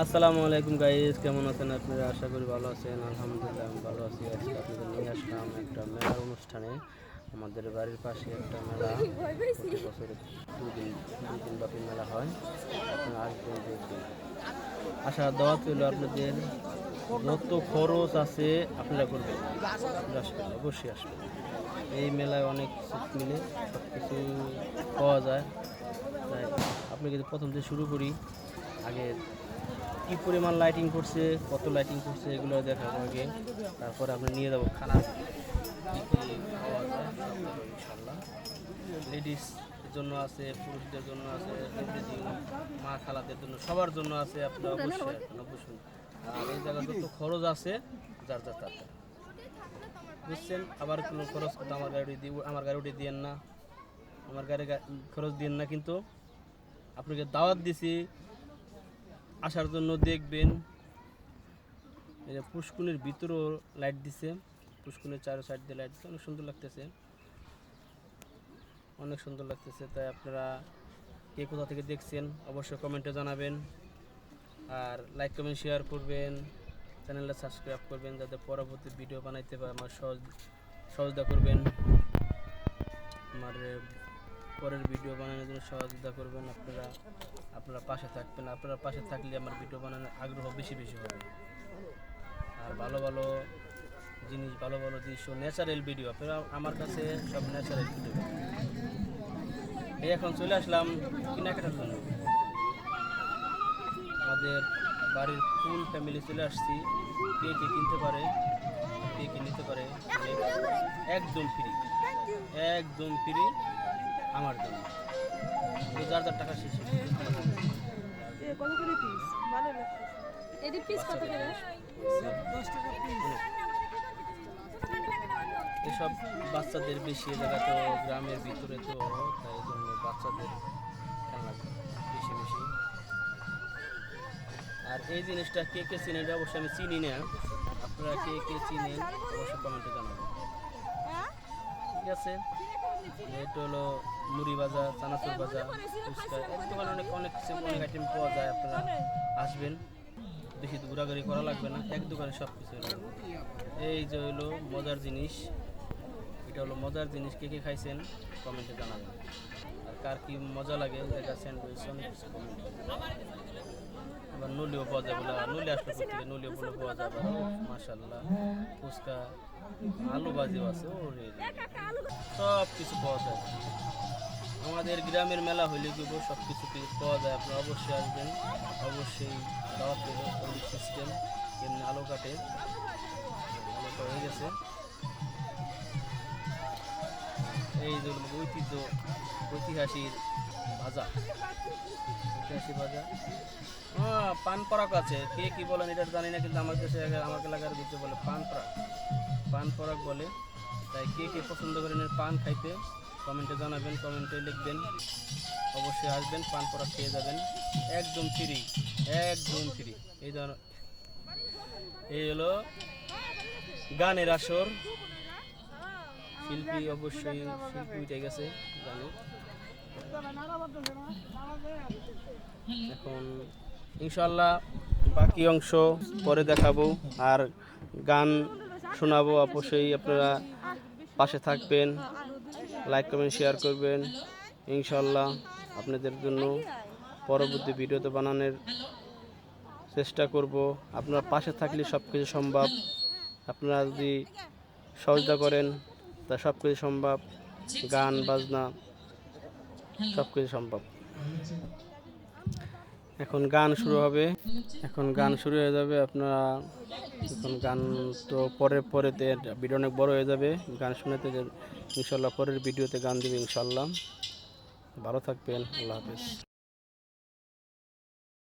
আসসালামু আলাইকুম গাইস, কেমন আছেন আপনারা? আশা করি ভালো আছেন। আলহামদুলিল্লাহ আমি ভালো আছি। আজকে আপনাদের নিয়ে আসলাম একটা মেলার অনুষ্ঠানে। আমাদের বাড়ির পাশে একটা মেলা, প্রতি বছর দুই দিন ব্যাপী মেলা হয়। আপনারা আসবেন, দেখবেন। আসার দাওয়াত হইল আপনাদের। যত খরচ আছে আপনারা করবেন, আপনারা আসবেন, অবশ্যই আসবেন। এই মেলায় অনেক কিছু মিলে সব কিছু পাওয়া যায়। তাই আপনি যদি প্রথম থেকে শুরু করি, আগে কি পরিমাণ লাইটিং করছে, কত লাইটিং করছে এগুলো দেখাবো আগে। তারপরে আপনি নিয়ে যাবো খানা, কী কী পাওয়া যায় সব দেবো ইনশাল্লাহ। লেডিসদের জন্য আছে, পুরুষদের জন্য আছে, মা খালাদের জন্য, সবার জন্য আছে। আপনি অবশ্যই আসবেন, অবশ্যই। আর এই জায়গায় যত খরচ আছে যার যার তার তার। বুঝছেন? আবার কোনো খরচ করতে আমার গাড়ি উঠে দিয়েন না, আমার গাড়ি খরচ দিয়েন না। কিন্তু আপনাকে দাওয়াত দিছি আসার জন্য, দেখবেন। এটা পুষ্কুনির ভিতরেও লাইট দিছে, পুষ্কুনির চারো সাইড দিয়ে লাইট দিছে, অনেক সুন্দর লাগতেছে, অনেক সুন্দর লাগতেছে। তাই আপনারা কে কোথা থেকে দেখছেন অবশ্যই কমেন্টে জানাবেন। আর লাইক কমেন্ট শেয়ার করবেন, চ্যানেলটা সাবস্ক্রাইব করবেন, যাতে পরবর্তী ভিডিও বানাইতে পারে আমার সহযোগিতা করবেন। আমার পরের ভিডিও বানানোর জন্য সহযোগিতা করবেন। আপনারা পাশে থাকবেন। আপনারা পাশে থাকলে আমার ভিডিও বানানোর আগ্রহ বেশি বেশি হবে। আর ভালো ভালো জিনিস, ভালো ভালো দৃশ্য, ন্যাচারাল ভিডিও, আপনারা আমার কাছে সব ন্যাচারাল ভিডিও। এই এখন চলে আসলাম কেনাকাটার জন্য। আমাদের বাড়ির ফুল ফ্যামিলি চলে আসছি। কে কে কিনতে পারে, কে কে নিতে পারে, একদম ফ্রি, একদম ফ্রি আমার জন্য। যার যার টাকা শেষ এসব বাচ্চাদের বেশি, জায়গা তো গ্রামের ভিতরে, তো তাই জন্য বাচ্চাদের খেলনা বেশি বেশি। আর এই জিনিসটা কে কে চিনেন এটা অবশ্যই আমি চিনি না, আপনারা কে কে চিনেন অবশ্যই কমেন্টে জানাবেন। ঠিক আছে, এটা হলো মুড়ি ভাজা, চানাচুর ভাজা, ফুচকা, এক দোকানে অনেক অনেক কিছু, অনেক আইটেম পাওয়া যায়। আপনারা আসবেন, বেশি ঘোরাঘুরি করা লাগবে না, এক দোকানে সব কিছু। এই যে হলো মজার জিনিস, এটা হলো মজার জিনিস। কে কে খাইছেন কমেন্টে জানাবেন। আর কার কি মজা লাগে এটা স্যান্ডউইচ, অনেক কিছু কমেন্ট। আবার নলিও পাওয়া যায় বলে, নলি আসলে করতে নলিও বলে পাওয়া যাবে। মাশাল্লাহ, ফুচকা, আলু ভাজিও আছে, ওরে সব কিছু পাওয়া যায়। আমাদের গ্রামের মেলা হইলে কি সব কিছু পাওয়া যায়। আপনারা অবশ্যই আসবেন, অবশ্যই দাওয়াত দেবো। সিস্টেম এমনি আলো কাটে, আলোটা হয়ে গেছে। এই যে ঐতিহাসিক ভাজা, ঐতিহাসিক ভাজা। পান পরাগ আছে, কে কি বলেন এটা জানি না, কিন্তু আমার দেশে, আমার এলাকার ভিতরে বলে পান পরাগ, পান পরাগ বলে। তাই কে কে পছন্দ করেন পান খাইতে কমেন্টে জানাবেন, কমেন্টে লিখবেন। অবশ্যই আসবেন, পান পরাগ খেয়ে যাবেন, একদম ফ্রি, একদম ফ্রি। এই হলো গানের আসর। শিল্পী অবশ্যই, শিল্পী উঠে গেছে জানি। এখন ইনশাল্লাহ বাকি অংশ পরে দেখাবো, আর গান শোনাবো। অবশ্যই আপনারা পাশে থাকবেন, লাইক কমেন্ট শেয়ার করবেন। ইনশাল্লাহ আপনাদের জন্য পরবর্তী ভিডিওতে বানানোর চেষ্টা করব। আপনারা পাশে থাকলে সব কিছু সম্ভব। আপনারা যদি সহযোগিতা করেন তা সব কিছু সম্ভব। গান বাজনা সব কিছু সম্ভব। এখন গান শুরু হবে, এখন গান শুরু হয়ে যাবে। আপনারা এখন গান তো পরেতে ভিডিও অনেক বড় হয়ে যাবে, গান শোনাতে ইনশাল্লাহ পরের ভিডিওতে গান দেবে ইনশাল্লাহ। ভালো থাকবেন, আল্লাহ হাফেজ।